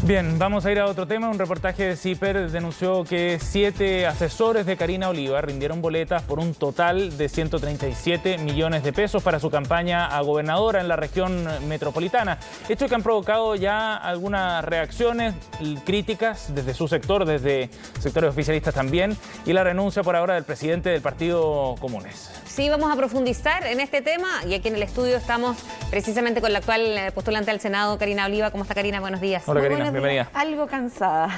Bien, vamos a ir a otro tema. Un reportaje de CIPER denunció que 7 asesores de Karina Oliva rindieron boletas por un total de 137 millones de pesos para su campaña a gobernadora en la región metropolitana. Hecho que han provocado ya algunas reacciones críticas desde su sector, desde sectores oficialistas también, y la renuncia por ahora del presidente del Partido Comunes. Sí, vamos a profundizar en este tema y aquí en el estudio estamos precisamente con la actual postulante al Senado, Karina Oliva. ¿Cómo está, Karina? Buenos días. Hola, Karina, bienvenida. Algo cansada,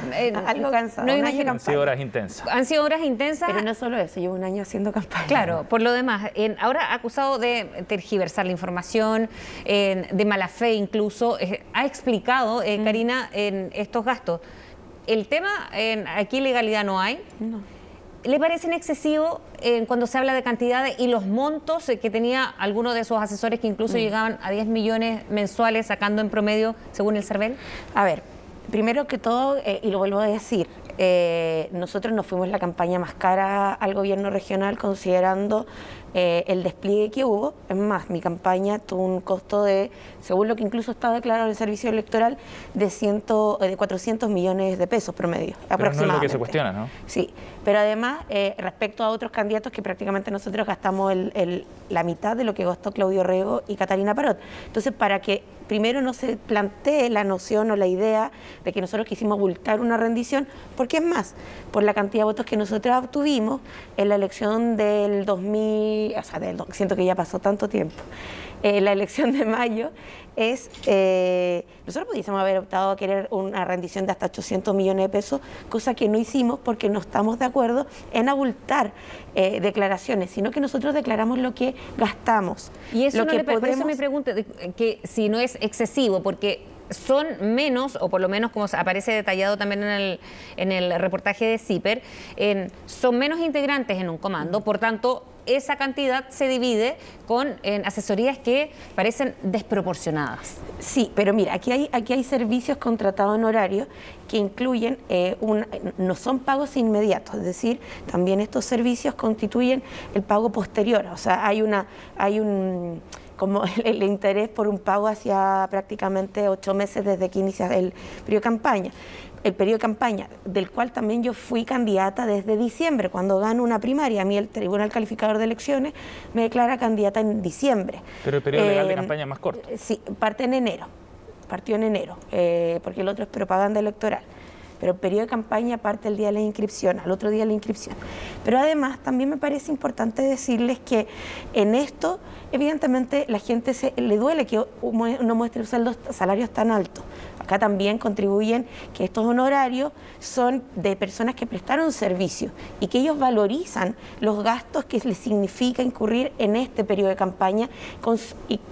algo cansada. No Han imagino. Horas intensas. Han sido horas intensas. Pero no solo eso, llevo un año haciendo campaña. Claro, por lo demás, ahora acusado de tergiversar la información, de mala fe incluso, ha explicado, Karina, estos gastos. El tema, aquí legalidad no hay. No. ¿Le parecen excesivos cuando se habla de cantidades y los montos que tenía alguno de esos asesores que incluso llegaban a 10 millones mensuales sacando en promedio según el CERVEL? A ver, primero que todo, y lo vuelvo a decir, nosotros nos fuimos la campaña más cara al gobierno regional considerando el despliegue que hubo. Es más, mi campaña tuvo un costo de, según lo que incluso está declarado en el servicio electoral, de 400 millones de pesos promedio, pero aproximadamente. No es lo que se cuestiona, ¿no? Sí, pero además, respecto a otros candidatos que prácticamente nosotros gastamos la mitad de lo que gastó Claudio Rego y Catalina Parot. Entonces, para que primero no se plantee la noción o la idea de que nosotros quisimos abultar una rendición, porque es más, por la cantidad de votos que nosotros obtuvimos en la elección del 2000, o sea, siento que ya pasó tanto tiempo, la elección de mayo, nosotros pudiésemos haber optado a querer una rendición de hasta 800 millones de pesos, cosa que no hicimos porque no estamos de acuerdo en abultar declaraciones, sino que nosotros declaramos lo que gastamos. Y eso lo no que le por podemos... eso me pregunto que si no es excesivo, porque son menos, o por lo menos como aparece detallado también en el reportaje de CIPER, son menos integrantes en un comando, por tanto, esa cantidad se divide con asesorías que parecen desproporcionadas. Sí, pero mira, aquí hay servicios contratados en horario que incluyen, no son pagos inmediatos, es decir, también estos servicios constituyen el pago posterior, o sea, hay como el interés por un pago hacia prácticamente 8 meses desde que inicia el periodo de campaña. El periodo de campaña, del cual también yo fui candidata desde diciembre, cuando gano una primaria. A mí el Tribunal Calificador de Elecciones me declara candidata en diciembre. Pero el periodo legal de campaña es más corto. Sí, partió en enero, porque el otro es propaganda electoral. Pero el periodo de campaña parte el día de la inscripción, al otro día de la inscripción. Pero además también me parece importante decirles que en esto, evidentemente, la gente le duele que uno muestre salarios tan altos. Acá también contribuyen que estos honorarios son de personas que prestaron servicio y que ellos valorizan los gastos que les significa incurrir en este periodo de campaña,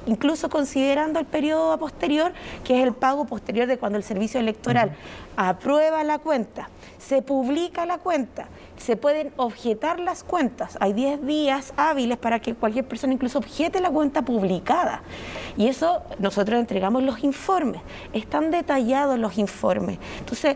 incluso considerando el periodo posterior, que es el pago posterior de cuando el servicio electoral aprueba la cuenta, se publica la cuenta, se pueden objetar las cuentas. Hay 10 días hábiles para que cualquier persona incluso objete la cuenta publicada. Y eso nosotros entregamos los informes. Están detallados los informes. Entonces,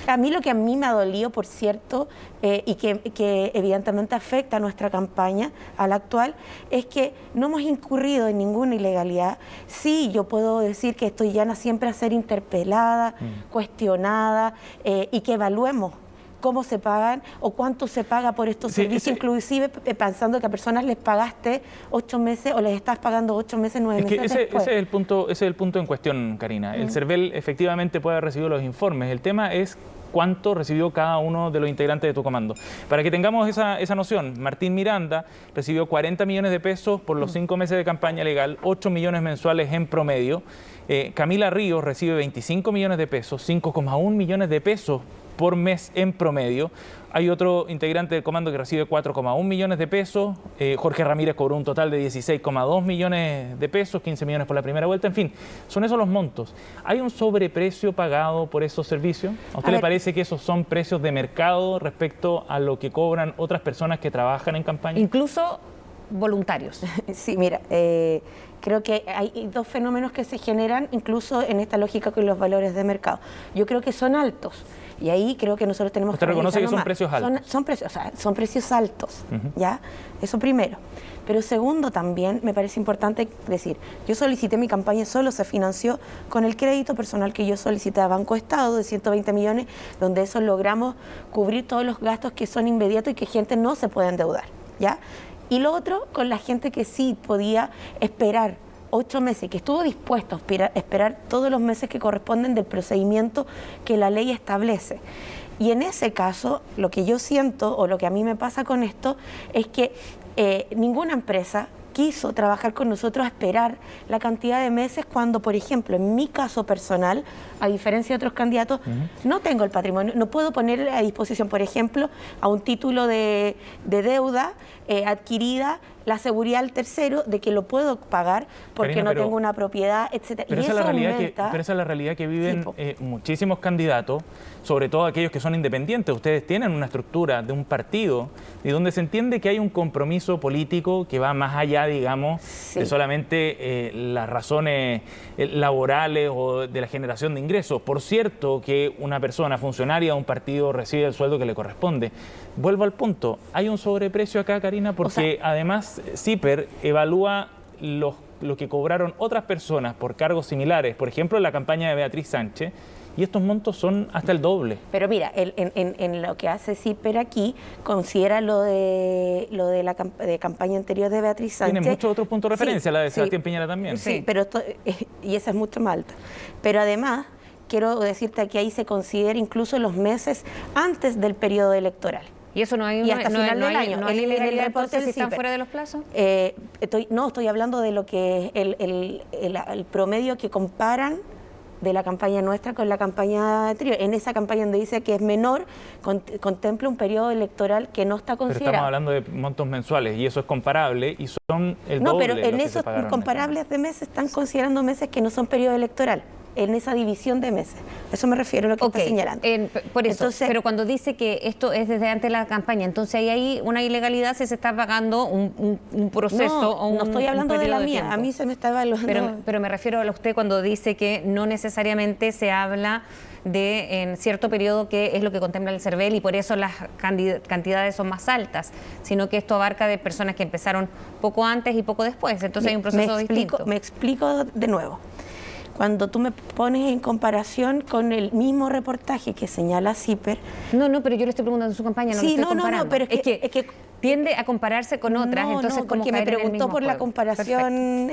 a mí lo que a mí me ha dolido, por cierto, y que evidentemente afecta a nuestra campaña, a la actual, es que no hemos incurrido en ninguna ilegalidad. Sí, yo puedo decir que estoy llana siempre a ser interpelada, cuestionada, y que evaluemos cómo se pagan o cuánto se paga por estos servicios, inclusive pensando que a personas les pagaste 8 meses o les estás pagando 8 meses, 9 meses después. Ese es el punto en cuestión, Karina. El CERVEL efectivamente puede haber recibido los informes. El tema es cuánto recibió cada uno de los integrantes de tu comando. Para que tengamos esa noción, Martín Miranda recibió 40 millones de pesos por los 5 meses de campaña legal, 8 millones mensuales en promedio. Camila Ríos recibe 25 millones de pesos, 5,1 millones de pesos por mes en promedio. Hay otro integrante del comando que recibe 4,1 millones de pesos. Jorge Ramírez cobró un total de 16,2 millones de pesos, 15 millones por la primera vuelta. En fin, son esos los montos. ¿Hay un sobreprecio pagado por esos servicios? ¿A usted le parece que esos son precios de mercado respecto a lo que cobran otras personas que trabajan en campaña? Incluso voluntarios. Sí, mira, creo que hay dos fenómenos que se generan incluso en esta lógica con los valores de mercado. Yo creo que son altos. Y ahí creo que nosotros tenemos que... ¿Usted reconoce que son precios altos? Son precios altos, ¿ya? Eso primero. Pero segundo, también me parece importante decir, yo solicité mi campaña, solo se financió con el crédito personal que yo solicité a Banco Estado de 120 millones, donde eso logramos cubrir todos los gastos que son inmediatos y que gente no se puede endeudar, ¿ya? Y lo otro, con la gente que sí podía esperar 8 meses, que estuvo dispuesto a esperar todos los meses que corresponden del procedimiento que la ley establece. Y en ese caso, lo que yo siento o lo que a mí me pasa con esto es que ninguna empresa quiso trabajar con nosotros a esperar la cantidad de meses cuando, por ejemplo, en mi caso personal, a diferencia de otros candidatos, no tengo el patrimonio, no puedo poner a disposición, por ejemplo, a un título de deuda adquirida la seguridad al tercero de que lo puedo pagar porque Karina, no tengo una propiedad, etcétera. Pero y esa eso es la realidad aumenta. pero esa es la realidad que viven Sí, muchísimos candidatos, sobre todo aquellos que son independientes. Ustedes tienen una estructura de un partido y donde se entiende que hay un compromiso político que va más allá, digamos, de solamente las razones laborales o de la generación de ingresos. Por cierto, que una persona funcionaria de un partido recibe el sueldo que le corresponde. Vuelvo al punto, hay un sobreprecio acá, Karina, porque además CIPER evalúa lo que cobraron otras personas por cargos similares, por ejemplo, en la campaña de Beatriz Sánchez, y estos montos son hasta el doble. Pero mira, en lo que hace CIPER aquí, considera lo de la campaña anterior de Beatriz Sánchez. Tiene muchos otros puntos de referencia, la de Sebastián Piñera también. Sí, pero y esa es mucho más alta. Pero además, quiero decirte que ahí se considera incluso los meses antes del periodo electoral. ¿Y eso no hay y hasta final del año? ¿No hay ilegalidad entonces si están CIPER. fuera de los plazos? Estoy hablando de lo que es el promedio que comparan de la campaña nuestra con la campaña anterior. En esa campaña donde dice que es menor, contempla un periodo electoral que no está Pero considerado. estamos hablando de montos mensuales y eso es comparable y son el doble. No, pero de en lo que se esos pagaron comparables de meses están considerando meses que no son periodo electoral, en esa división de meses. A eso me refiero a lo que está señalando. Por eso, Entonces, pero cuando dice que esto es desde antes de la campaña, entonces ahí hay una ilegalidad si se está pagando un proceso no, o un no estoy hablando un de la periodo mía, tiempo. a mí se me está evaluando. Pero me refiero a usted cuando dice que no necesariamente se habla de en cierto periodo que es lo que contempla el CERVEL y por eso las cantidades son más altas, sino que esto abarca de personas que empezaron poco antes y poco después, entonces hay un proceso distinto. Me explico de nuevo. Cuando tú me pones en comparación con el mismo reportaje que señala CIPER... No, pero yo le estoy preguntando en su campaña, no le estoy comparando. pero es que tiende a compararse con otras, entonces como porque me preguntó por la comparación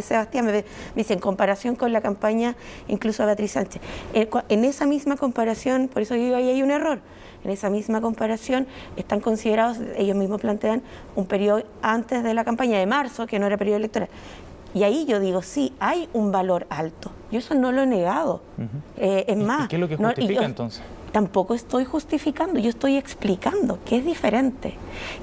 Sebastián, me dice en comparación con la campaña incluso a Beatriz Sánchez. En esa misma comparación, por eso digo ahí hay un error, en esa misma comparación están considerados, ellos mismos plantean, un periodo antes de la campaña de marzo, que no era periodo electoral. Y ahí yo digo, sí, hay un valor alto. Yo eso no lo he negado. Es más... ¿Y qué es lo que justifica entonces? Tampoco estoy justificando, yo estoy explicando que es diferente.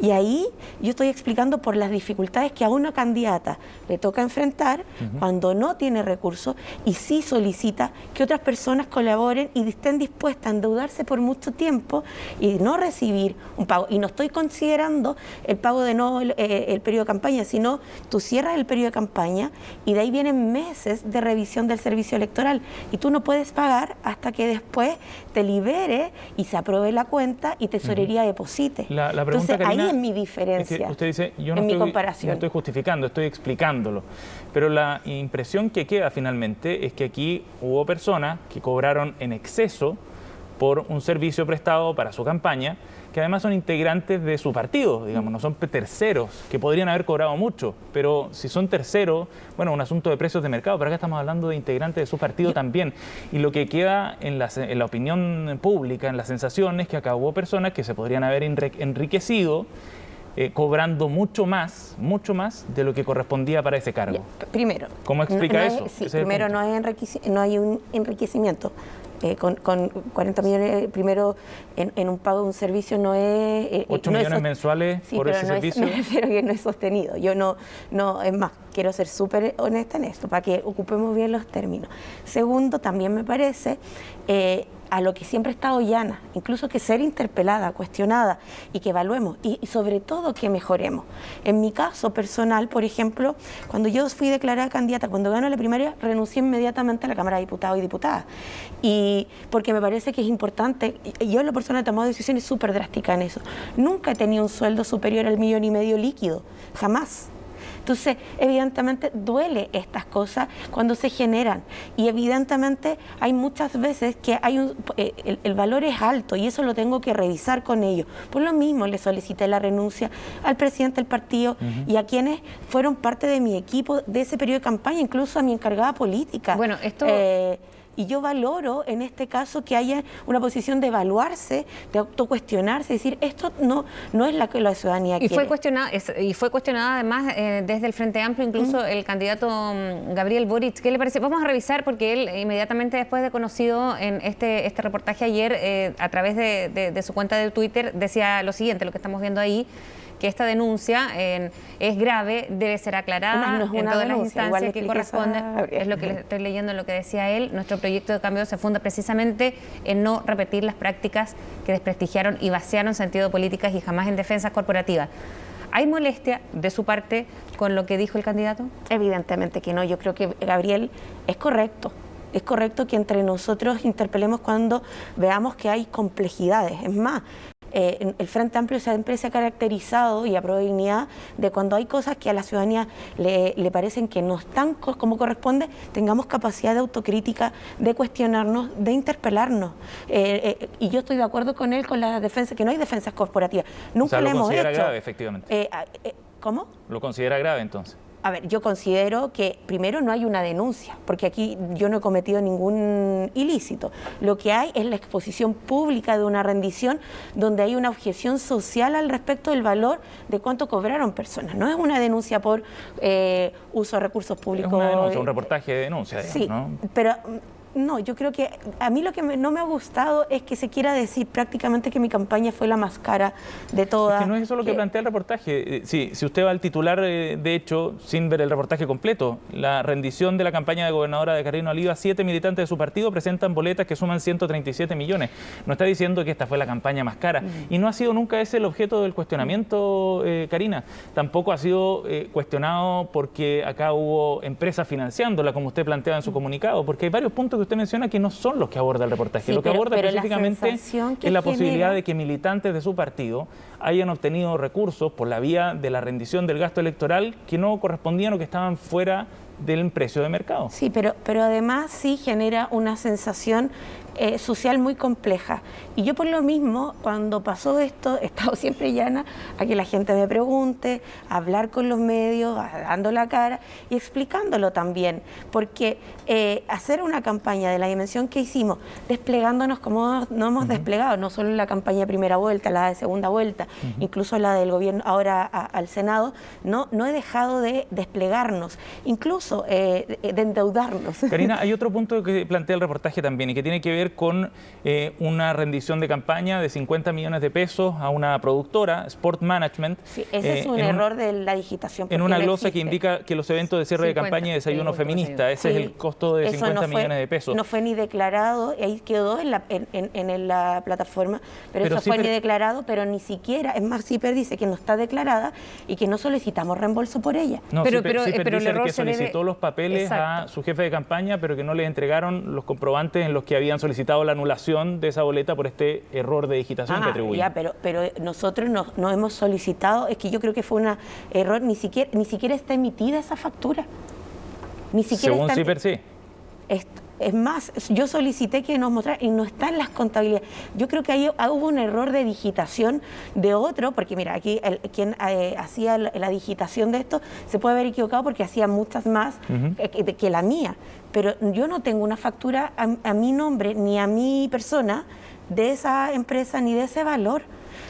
Y ahí yo estoy explicando por las dificultades que a una candidata le toca enfrentar cuando no tiene recursos y sí solicita que otras personas colaboren y estén dispuestas a endeudarse por mucho tiempo y no recibir un pago. Y no estoy considerando el pago de el periodo de campaña, sino tú cierras el periodo de campaña y de ahí vienen meses de revisión del servicio electoral y tú no puedes pagar hasta que después te liberes y se apruebe la cuenta y tesorería deposite. La pregunta, Entonces, Karina, ahí es mi diferencia. Es que usted dice, yo en mi no comparación. estoy justificando, estoy explicándolo. Pero la impresión que queda finalmente es que aquí hubo personas que cobraron en exceso por un servicio prestado para su campaña, que además son integrantes de su partido, digamos, no son terceros, que podrían haber cobrado mucho, pero si son terceros, bueno, un asunto de precios de mercado, pero acá estamos hablando de integrantes de su partido también. Y lo que queda en la opinión pública, en la sensación, es que acá hubo personas que se podrían haber enriquecido cobrando mucho más de lo que correspondía para ese cargo. Primero. ¿Cómo explica eso? Sí, primero no hay un enriquecimiento. Con 40 millones primero en un pago de un servicio no es... 8 millones mensuales por ese servicio. Me refiero que no es sostenido. Yo no, es más, quiero ser súper honesta en esto, para que ocupemos bien los términos. Segundo, también me parece... a lo que siempre he estado llana, incluso que ser interpelada, cuestionada y que evaluemos y sobre todo que mejoremos. En mi caso personal, por ejemplo, cuando yo fui declarada candidata, cuando gano la primaria, renuncié inmediatamente a la Cámara de Diputados y Diputadas. Y porque me parece que es importante, yo en la persona he tomado decisiones súper drásticas en eso. Nunca he tenido un sueldo superior al 1,5 millones líquido, jamás. Entonces, evidentemente duele estas cosas cuando se generan y evidentemente hay muchas veces que hay el valor es alto y eso lo tengo que revisar con ellos. Por lo mismo le solicité la renuncia al presidente del partido y a quienes fueron parte de mi equipo de ese periodo de campaña, incluso a mi encargada política. Bueno, esto... Y yo valoro en este caso que haya una posición de evaluarse, de autocuestionarse, decir, esto no es la que la ciudadanía quiere. Fue cuestionada además desde el Frente Amplio, incluso el candidato Gabriel Boric. ¿Qué le parece? Vamos a revisar porque él inmediatamente después de conocido en este reportaje ayer, a través de su cuenta de Twitter, decía lo siguiente, lo que estamos viendo ahí, que esta denuncia es grave, debe ser aclarada en todas las instancias que corresponden. Es lo que le estoy leyendo, lo que decía él. Nuestro proyecto de cambio se funda precisamente en no repetir las prácticas que desprestigiaron y vaciaron sentido de políticas y jamás en defensas corporativas. ¿Hay molestia de su parte con lo que dijo el candidato? Evidentemente que no. Yo creo que Gabriel es correcto. Es correcto que entre nosotros interpelemos cuando veamos que hay complejidades. Es más, el Frente Amplio siempre se ha caracterizado y a prueba de dignidad de cuando hay cosas que a la ciudadanía le parecen que no están como corresponde, tengamos capacidad de autocrítica, de cuestionarnos, de interpelarnos. Y yo estoy de acuerdo con él con la defensa, que no hay defensas corporativas. Nunca la hemos hecho. ¿Lo considera grave, efectivamente? ¿Cómo? ¿Lo considera grave, entonces? A ver, yo considero que primero no hay una denuncia, porque aquí yo no he cometido ningún ilícito. Lo que hay es la exposición pública de una rendición donde hay una objeción social al respecto del valor de cuánto cobraron personas. No es una denuncia por uso de recursos públicos. Es una denuncia, un reportaje de denuncia, digamos, sí, ¿no? Pero no, yo creo que a mí lo que no me ha gustado es que se quiera decir prácticamente que mi campaña fue la más cara de todas. Es que no es eso lo que plantea el reportaje. Si usted va al titular, de hecho, sin ver el reportaje completo, la rendición de la campaña de gobernadora de Carolina Oliva, 7 militantes de su partido presentan boletas que suman 137 millones. No está diciendo que esta fue la campaña más cara. Y no ha sido nunca ese el objeto del cuestionamiento, Karina. Tampoco ha sido cuestionado porque acá hubo empresas financiándola, como usted planteaba en su comunicado, porque hay varios puntos que usted menciona que no son los que aborda el reportaje. Sí, lo que aborda específicamente es la posibilidad de genera... que militantes de su partido hayan obtenido recursos por la vía de la rendición del gasto electoral que no correspondían o que estaban fuera del precio de mercado. Sí, pero además sí genera una sensación social muy compleja. Y yo por lo mismo, cuando pasó esto, he estado siempre llana a que la gente me pregunte, a hablar con los medios, dando la cara y explicándolo también. Porque hacer una campaña de la dimensión que hicimos, desplegándonos como no hemos desplegado, no solo la campaña de primera vuelta, la de segunda vuelta, incluso la del gobierno ahora al Senado, no he dejado de desplegarnos, incluso de endeudarnos. Karina, hay otro punto que plantea el reportaje también y que tiene que ver con una rendición de campaña de 50 millones de pesos a una productora, Sport Management. Sí, ese es un error de la digitación. En una glosa que indica que los eventos de cierre de campaña y desayuno feminista, ese es el costo de 50 millones de pesos. No fue ni declarado, ahí quedó en la plataforma, pero eso fue ni declarado, pero ni siquiera, es más, CIPER dice que no está declarada y que no solicitamos reembolso por ella. No, pero dice que solicitó los papeles a su jefe de campaña, pero que no le entregaron los comprobantes en los que habían solicitado la anulación de esa boleta por este error de digitación que atribuye. Ya, pero nosotros no hemos solicitado, es que yo creo que fue un error, ni siquiera está emitida esa factura. Ni siquiera según CIPER, sí. Es más, yo solicité que nos mostrara y no están las contabilidades. Yo creo que ahí hubo un error de digitación de otro, porque mira, aquí quien hacía la digitación de esto se puede haber equivocado porque hacía muchas más que la mía. Pero yo no tengo una factura a mi nombre ni a mi persona de esa empresa ni de ese valor.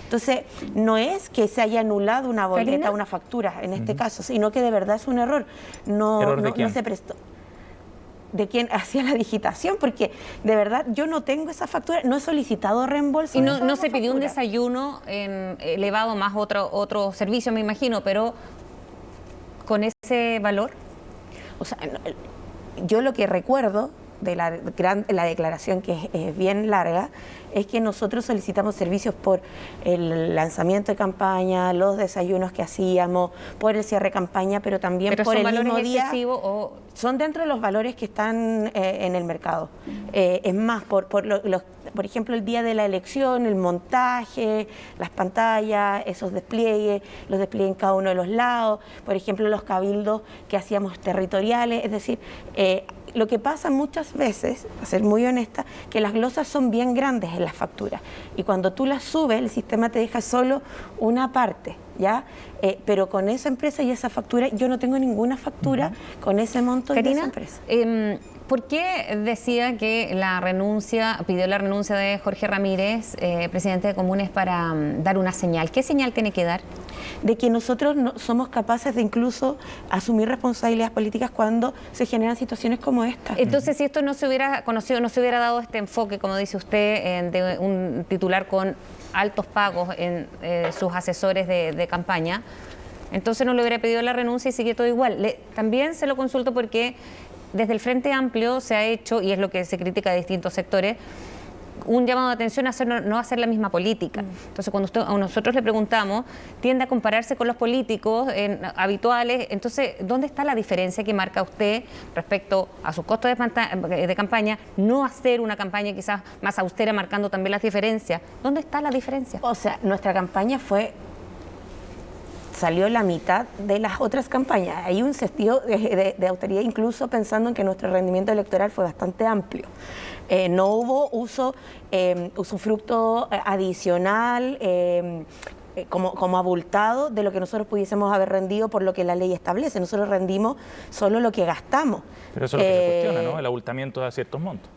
Entonces, no es que se haya anulado una boleta, una factura en este caso, sino que de verdad es un error. ¿Error de quién? No se prestó. De quien hacía la digitación, porque de verdad yo no tengo esa factura, no he solicitado reembolso. Y no se pidió un desayuno elevado más otro servicio, me imagino, pero con ese valor. O sea, yo lo que recuerdo de la declaración, que es bien larga, es que nosotros solicitamos servicios por el lanzamiento de campaña, los desayunos que hacíamos, por el cierre de campaña, pero también por el mismo día. O... Son dentro de los valores que están en el mercado. Es más, por ejemplo, el día de la elección, el montaje, las pantallas, esos despliegues, los despliegues en cada uno de los lados, por ejemplo, los cabildos que hacíamos territoriales, es decir, lo que pasa muchas veces, a ser muy honesta, que las glosas son bien grandes en las facturas y cuando tú las subes el sistema te deja solo una parte, ¿ya? Pero con esa empresa y esa factura, yo no tengo ninguna factura con ese monto de esa empresa. ¿Por qué decía que pidió la renuncia de Jorge Ramírez, presidente de Comunes, para dar una señal? ¿Qué señal tiene que dar? De que nosotros no somos capaces de incluso asumir responsabilidades políticas cuando se generan situaciones como esta. Entonces, si esto no se hubiera conocido, no se hubiera dado este enfoque, como dice usted, de un titular con altos pagos en sus asesores de campaña, entonces no le hubiera pedido la renuncia y sigue todo igual. También se lo consulto porque desde el Frente Amplio se ha hecho, y es lo que se critica de distintos sectores, un llamado de atención a no hacer la misma política. Entonces, cuando a nosotros le preguntamos, tiende a compararse con los políticos habituales. Entonces, ¿dónde está la diferencia que marca usted respecto a sus costos de campaña? No hacer una campaña quizás más austera, marcando también las diferencias. ¿Dónde está la diferencia? O sea, nuestra campaña salió la mitad de las otras campañas. Hay un sentido de austeridad, incluso pensando en que nuestro rendimiento electoral fue bastante amplio. No hubo usufructo adicional como abultado de lo que nosotros pudiésemos haber rendido por lo que la ley establece. Nosotros rendimos solo lo que gastamos. Pero eso es lo que se cuestiona, ¿no? El abultamiento de ciertos montos.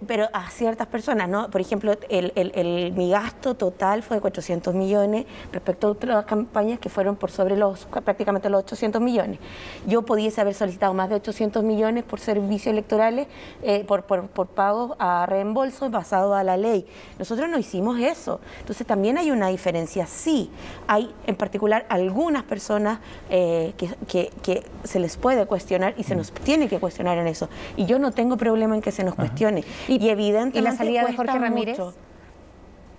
Pero a ciertas personas, ¿no? Por ejemplo, mi gasto total fue de 400 millones respecto a otras campañas que fueron por sobre prácticamente los 800 millones. Yo pudiese haber solicitado más de 800 millones por servicios electorales, por pagos a reembolso basado a la ley. Nosotros no hicimos eso. Entonces también hay una diferencia. Sí, hay en particular algunas personas que se les puede cuestionar y se nos tiene que cuestionar en eso. Y yo no tengo problema en que se nos cuestione. Y evidentemente ¿Y la salida de Jorge Ramírez? Mucho.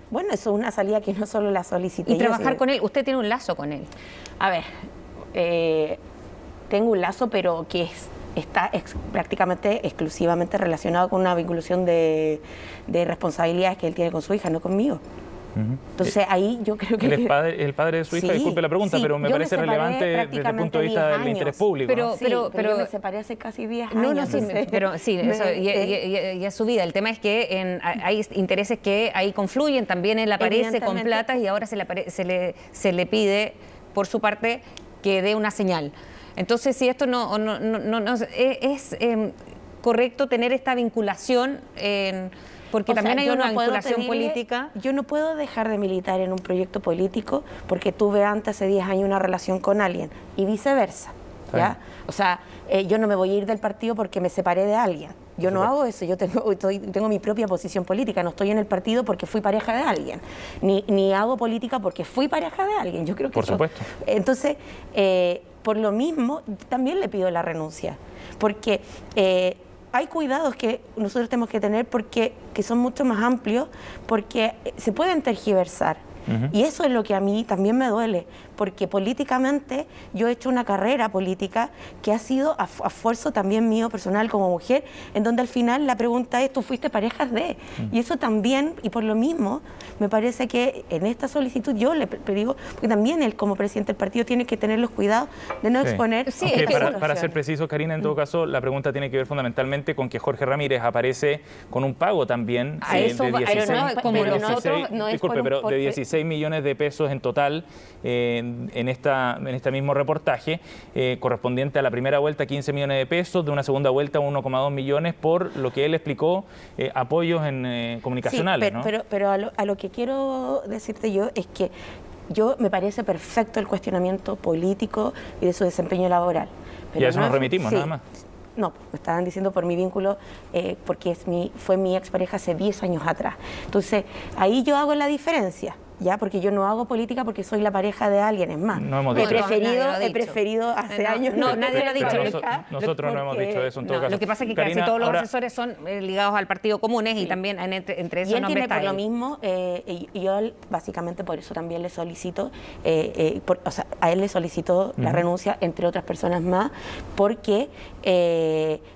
Bueno, eso es una salida que no solo la solicité. ¿Y trabajar con él? ¿Usted tiene un lazo con él? A ver, tengo un lazo, pero que está prácticamente exclusivamente relacionado con una vinculación de responsabilidades que él tiene con su hija, no conmigo. Entonces ahí yo creo que... El padre de su hija, disculpe la pregunta, pero me parece relevante desde el punto de vista del interés público. Pero yo me separé hace casi 10 años. Pero sí, y es su vida. El tema es que hay intereses que ahí confluyen, también él aparece con platas y ahora se le pide por su parte que dé una señal. Entonces, si esto no es correcto tener esta vinculación porque también hay una vinculación política. Yo no puedo dejar de militar en un proyecto político porque tuve antes, hace 10 años, una relación con alguien y viceversa, ¿ya? O sea, yo no me voy a ir del partido porque me separé de alguien. Yo no hago eso, yo tengo mi propia posición política, no estoy en el partido porque fui pareja de alguien, ni hago política porque fui pareja de alguien. Yo creo que por supuesto. Entonces, por lo mismo, también le pido la renuncia, porque... hay cuidados que nosotros tenemos que tener que son mucho más amplios, porque se pueden tergiversar. Y eso es lo que a mí también me duele, porque políticamente yo he hecho una carrera política que ha sido a esfuerzo también mío personal como mujer, en donde al final la pregunta es, ¿tú fuiste parejas de? Y eso también, y por lo mismo, me parece que en esta solicitud yo le digo, porque también él como presidente del partido tiene que tener los cuidados de no exponer... Sí, para ser preciso, Karina, en todo caso, la pregunta tiene que ver fundamentalmente con que Jorge Ramírez aparece con un pago también de 16 millones de pesos en total en este mismo reportaje, correspondiente a la primera vuelta 15 millones de pesos, de una segunda vuelta 1,2 millones por lo que él explicó, apoyos comunicacionales. Sí, pero a lo que quiero decirte yo es que me parece perfecto el cuestionamiento político y de su desempeño laboral. Pero y a eso nos remitimos, nada más. No, me estaban diciendo por mi vínculo, porque fue mi expareja hace 10 años atrás. Entonces, ahí yo hago la diferencia. ¿Ya? Porque yo no hago política porque soy la pareja de alguien, es más. No hemos dicho he preferido hace años... No, nadie lo ha dicho. Nosotros no hemos dicho eso en todo caso. Lo que pasa es que Karina, casi todos los asesores son ligados al Partido Comunes y también entre esos y él tiene por ahí. lo mismo, y yo básicamente por eso también le solicito, a él le solicito la renuncia, entre otras personas más, porque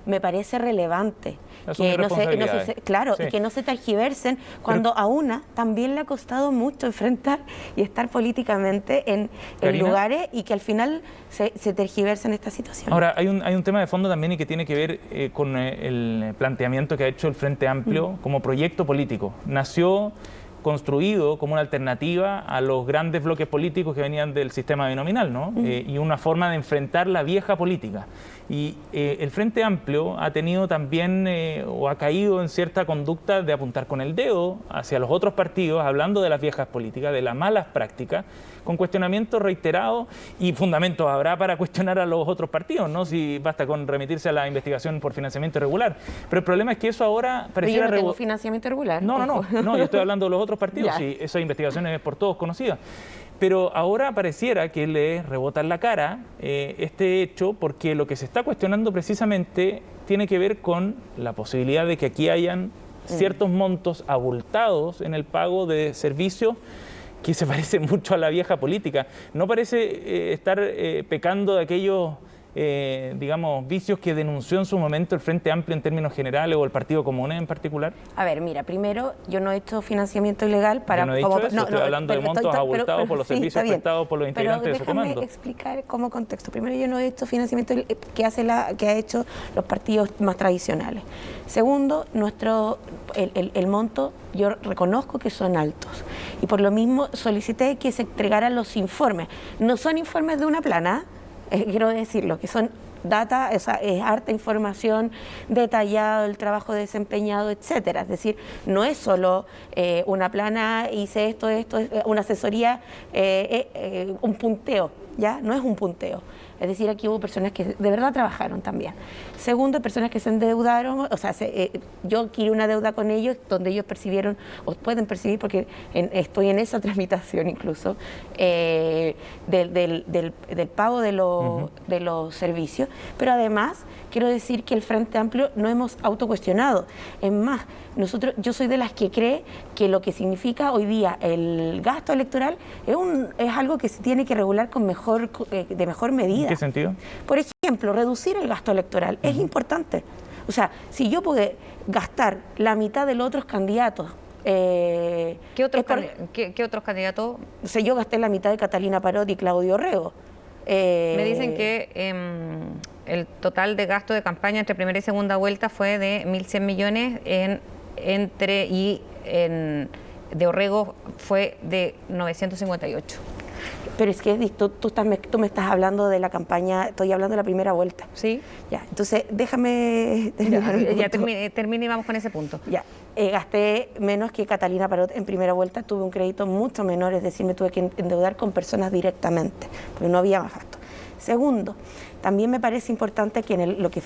me parece relevante Asumir que responsabilidades. claro, Sí. y que no se tergiversen cuando a una también le ha costado mucho enfrentar y estar políticamente en Karina, lugares y que al final se tergiversen esta situación. Ahora, hay un tema de fondo también y que tiene que ver con el planteamiento que ha hecho el Frente Amplio como proyecto político. Nació construido como una alternativa a los grandes bloques políticos que venían del sistema binominal, ¿no? Y una forma de enfrentar la vieja política. Y el Frente Amplio ha tenido también o ha caído en cierta conducta de apuntar con el dedo hacia los otros partidos, hablando de las viejas políticas, de las malas prácticas, con cuestionamientos reiterados, y fundamentos habrá para cuestionar a los otros partidos, ¿no? Si basta con remitirse a la investigación por financiamiento irregular. Pero el problema es que eso ahora pareciera... Yo no tengo financiamiento irregular. No, yo estoy hablando de los otros partidos, y esa investigación es por todos conocida. Pero ahora pareciera que le rebota en la cara este hecho, porque lo que se está cuestionando precisamente tiene que ver con la posibilidad de que aquí hayan ciertos montos abultados en el pago de servicios que se parece mucho a la vieja política. No parece estar pecando de aquellos, digamos, vicios que denunció en su momento el Frente Amplio en términos generales o el Partido Comunes en particular. A ver, mira, primero, yo no he hecho financiamiento ilegal para... Yo no he dicho eso, estoy hablando de montos abultados por los servicios prestados por los integrantes de su comando. Déjame explicar como contexto. Primero, yo no he hecho financiamiento que ha hecho los partidos más tradicionales. Segundo, el monto, yo reconozco que son altos. Y por lo mismo solicité que se entregaran los informes. No son informes de una plana, quiero decirlo, que son data, es harta información detallada, el trabajo desempeñado, etcétera. Es decir, no es solo una plana, hice esto, una asesoría, un punteo, ¿ya? No es un punteo. Es decir, aquí hubo personas que de verdad trabajaron también. Segundo, personas que se endeudaron, o sea, yo adquirí una deuda con ellos donde ellos percibieron, o pueden percibir, porque estoy en esa tramitación incluso, del pago de los servicios. Pero además, quiero decir que el Frente Amplio no hemos autocuestionado. Es más, yo soy de las que cree que lo que significa hoy día el gasto electoral es algo que se tiene que regular con de mejor medida. ¿En qué sentido? Por ejemplo, reducir el gasto electoral es importante. O sea, si yo puedo gastar la mitad de los otros candidatos... ¿Qué otros candidatos? O sea, yo gasté la mitad de Catalina Parot y Claudio Rego. Me dicen que el total de gasto de campaña entre primera y segunda vuelta fue de 1.100 millones, de Orrego fue de 958. Pero es que tú me estás hablando de la campaña, estoy hablando de la primera vuelta. Sí. Ya, entonces déjame... Ya termine y vamos con ese punto. Ya, gasté menos que Catalina Parot en primera vuelta, tuve un crédito mucho menor, es decir, me tuve que endeudar con personas directamente, porque no había más gasto. Segundo, también me parece importante que lo que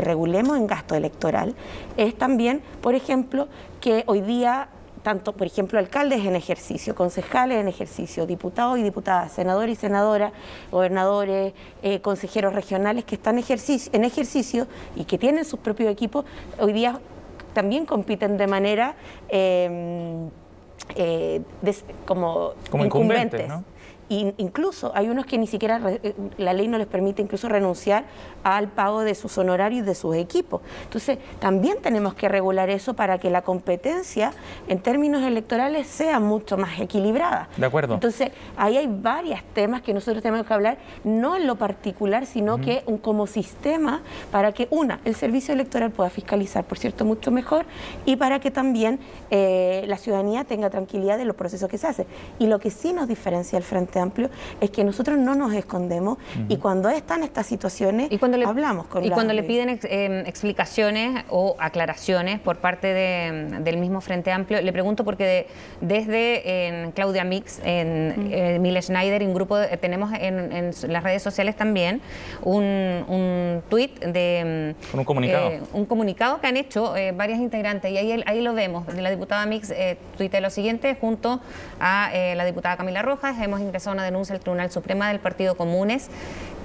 regulemos en gasto electoral es también, por ejemplo, que hoy día... tanto, por ejemplo, alcaldes en ejercicio, concejales en ejercicio, diputados y diputadas, senadores y senadoras, gobernadores, consejeros regionales que están en ejercicio y que tienen sus propios equipos, hoy día también compiten de manera como incumbentes, ¿no? Incluso hay unos que ni siquiera la ley no les permite incluso renunciar al pago de sus honorarios y de sus equipos. Entonces, también tenemos que regular eso para que la competencia en términos electorales sea mucho más equilibrada. De acuerdo. Entonces, ahí hay varios temas que nosotros tenemos que hablar, no en lo particular, sino que como sistema para que, el servicio electoral pueda fiscalizar, por cierto, mucho mejor, y para que también la ciudadanía tenga tranquilidad de los procesos que se hacen. Y lo que sí nos diferencia el Frente Amplio es que nosotros no nos escondemos y cuando están estas situaciones hablamos con cuando le piden explicaciones o aclaraciones por parte del mismo Frente Amplio, le pregunto porque desde Claudia Mix, Mile Schneider y un grupo, tenemos en las redes sociales también un tuit con un comunicado. Un comunicado que han hecho varias integrantes y ahí lo vemos. La diputada Mix tuitea lo siguiente: junto a la diputada Camila Rojas hemos ingresado una denuncia al Tribunal Supremo del Partido Comunes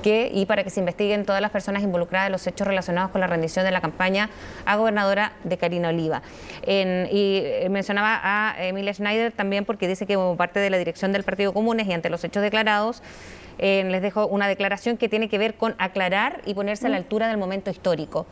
y para que se investiguen todas las personas involucradas en los hechos relacionados con la rendición de la campaña a gobernadora de Karina Oliva. Y mencionaba a Emilia Schneider también porque dice que como parte de la dirección del Partido Comunes y ante los hechos declarados, les dejo una declaración que tiene que ver con aclarar y ponerse a la altura del momento histórico.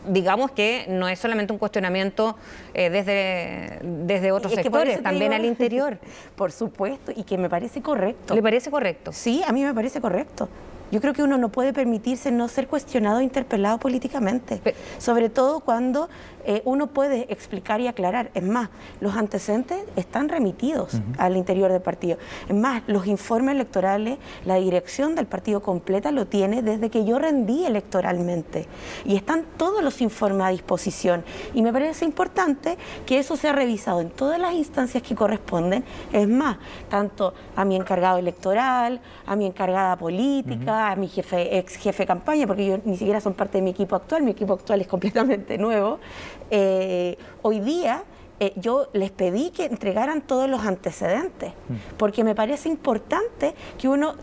digamos que no es solamente un cuestionamiento desde otros Es que por sectores, eso te también digo, al interior. Por supuesto, y que me parece correcto. ¿Le parece correcto? Sí, a mí me parece correcto. Yo creo que uno no puede permitirse no ser cuestionado o interpelado políticamente, sobre todo cuando uno puede explicar y aclarar. Es más, los antecedentes están remitidos al interior del partido. Es más, los informes electorales, la dirección del partido completa lo tiene desde que yo rendí electoralmente. Y están todos los informes a disposición. Y me parece importante que eso sea revisado en todas las instancias que corresponden. Es más, tanto a mi encargado electoral, a mi encargada política, a mi ex jefe de campaña, porque ellos ni siquiera son parte de mi equipo actual es completamente nuevo. Hoy día yo les pedí que entregaran todos los antecedentes, porque me parece importante que uno,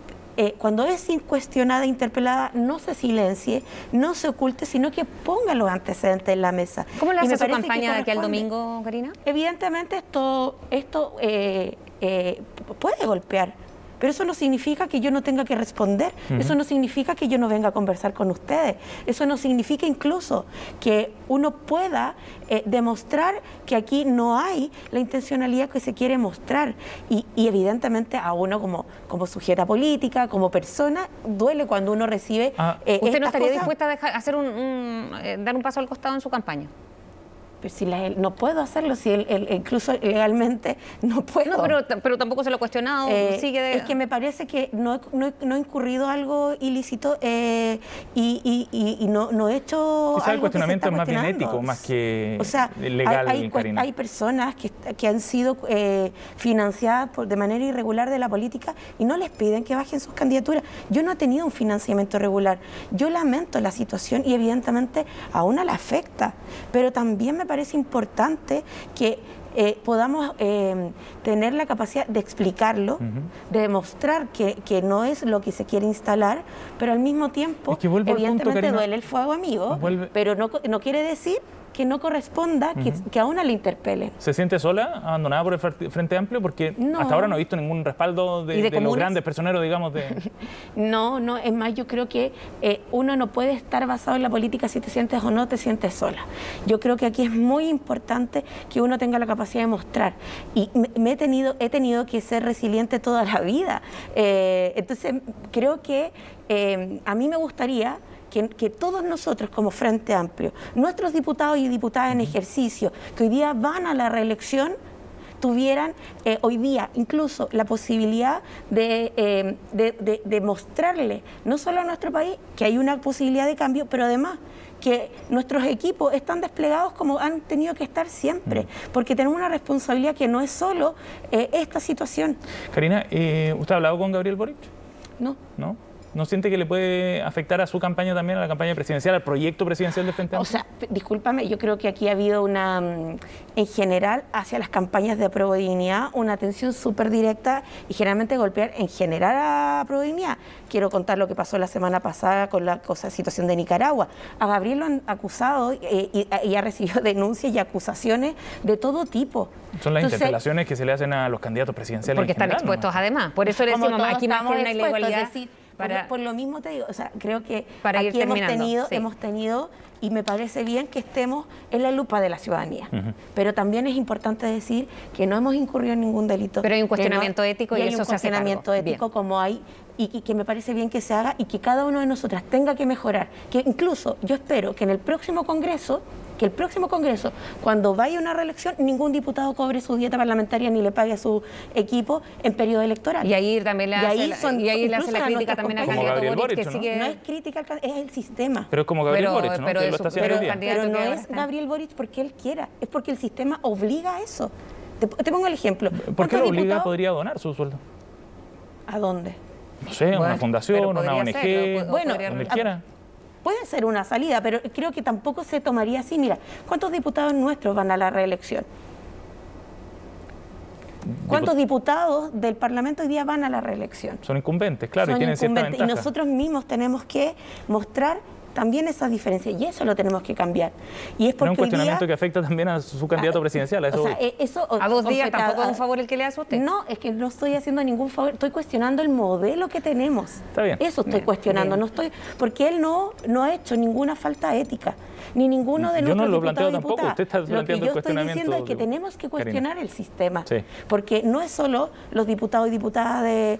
cuando es cuestionada, interpelada, no se silencie, no se oculte, sino que ponga los antecedentes en la mesa. ¿Cómo le Y me hace su parece que campaña de aquí al corresponde. domingo, Karina? Evidentemente esto puede golpear, pero eso no significa que yo no tenga que responder, eso no significa que yo no venga a conversar con ustedes, eso no significa incluso que uno pueda demostrar que aquí no hay la intencionalidad que se quiere mostrar y evidentemente a uno como sujeta política, como persona, duele cuando uno recibe ¿Usted no estas estaría cosas. dispuesta a hacer dar un paso al costado en su campaña? Pero si no puedo hacerlo, si incluso legalmente no puedo. No, pero tampoco se lo ha cuestionado. Es que me parece que no he incurrido algo ilícito y no he hecho Quizá el algo cuestionamiento que se es está más bien cuestionando. ético, más que O sea, legal, Karina. hay personas que han sido financiadas de manera irregular de la política y no les piden que bajen sus candidaturas. Yo no he tenido un financiamiento regular. Yo lamento la situación y evidentemente a una la afecta, pero también me parece importante que podamos tener la capacidad de explicarlo, de demostrar que no es lo que se quiere instalar, pero al mismo tiempo, Es que vuelvo al punto, evidentemente Karina. duele el fuego amigo, pero no quiere decir que no corresponda que a una le interpelen. ¿Se siente sola, abandonada por el Frente Amplio? Porque No. hasta ahora no he visto ningún respaldo de los comunas? grandes personeros, digamos, de... No, es más, yo creo que uno no puede estar basado en la política si te sientes o no te sientes sola. Yo creo que aquí es muy importante que uno tenga la capacidad de mostrar. Y he tenido que ser resiliente toda la vida. Entonces, creo que a mí me gustaría que todos nosotros como Frente Amplio, nuestros diputados y diputadas en ejercicio, que hoy día van a la reelección, tuvieran hoy día incluso la posibilidad de mostrarle no solo a nuestro país que hay una posibilidad de cambio, pero además que nuestros equipos están desplegados como han tenido que estar siempre, porque tenemos una responsabilidad que no es solo esta situación. Karina, ¿usted ha hablado con Gabriel Boric? No. ¿No? ¿No siente que le puede afectar a su campaña también, a la campaña presidencial, al proyecto presidencial del Frente O Amplio? sea, discúlpame, yo creo que aquí ha habido en general, hacia las campañas de Apruebo Dignidad, una atención súper directa y generalmente golpear en general a Apruebo Dignidad. Quiero contar lo que pasó la semana pasada con la situación de Nicaragua. A Gabriel lo han acusado y ha recibido denuncias y acusaciones de todo tipo. Son las interpelaciones que se le hacen a los candidatos presidenciales. Porque en están general, expuestos ¿no? además. Por eso le Como decimos todos aquí más que estamos una expuestos, ilegalidad. es decir, por lo mismo te digo, o sea, creo que Para ir aquí hemos terminando, tenido, y me parece bien que estemos en la lupa de la ciudadanía. Pero también es importante decir que no hemos incurrido en ningún delito. Pero hay un que cuestionamiento ético y hay eso un se hace cuestionamiento cargo. ético Bien. como hay y que me parece bien que se haga y que cada uno de nosotras tenga que mejorar. Que incluso yo espero que en el próximo Congreso, cuando vaya una reelección, ningún diputado cobre su dieta parlamentaria ni le pague a su equipo en periodo electoral. Y ahí también le Y hace, ahí son- y ahí le hace incluso la a crítica nuestros también al Como candidato Gabriel Boric, que Boric, ¿no? sigue... No es crítica, es el sistema. Pero es como Gabriel Pero- Boric, ¿no? pero Que lo eso- está haciendo pero hoy día. candidato Pero no que ahora es está. Gabriel Boric porque él quiera, es porque el sistema obliga a eso. Te pongo el ejemplo. ¿Por qué ¿Cuántos lo obliga? diputados? ¿Podría donar su sueldo? ¿A dónde? No sé, Bueno, una fundación, pero una podría ONG, ser, o Bueno, podría- donde él quiera. Puede ser una salida, pero creo que tampoco se tomaría así. Mira, ¿cuántos diputados nuestros van a la reelección? ¿Cuántos diputados del Parlamento hoy día van a la reelección? Son incumbentes, claro, y Son tienen cierta incumbentes. ventaja. Y nosotros mismos tenemos que mostrar también esas diferencias, y eso lo tenemos que cambiar. Y es No porque es un hoy cuestionamiento día, que afecta también a su candidato presidencial. A eso o sea, voy. eso, A 2 días completa- tampoco es un favor el que le hace a usted. No, es que no estoy haciendo ningún favor, estoy cuestionando el modelo que tenemos. Está bien. Eso estoy Bien, cuestionando, bien. no estoy, porque él no ha hecho ninguna falta ética, ni ninguno de Yo nuestros no lo planteo diputados y tampoco, usted está diputadas. Lo que planteando yo el estoy diciendo es que cuestionamiento, tenemos que cuestionar el sistema, Sí. porque no es solo los diputados y diputadas de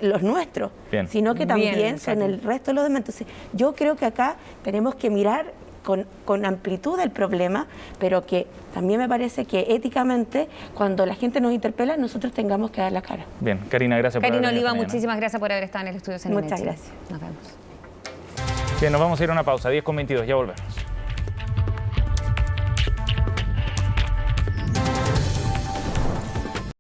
los nuestros, Bien. sino que también Bien, son el resto de los demás. Entonces, yo creo que acá tenemos que mirar con amplitud el problema, pero que también me parece que éticamente, cuando la gente nos interpela, nosotros tengamos que dar la cara. Bien, Karina, gracias por Karina haber venido Oliva, esta mañana. muchísimas gracias por haber estado en el estudio CNN Muchas Chile. gracias. Nos vemos. Bien, nos vamos a ir a una pausa, 10:22, ya volvemos.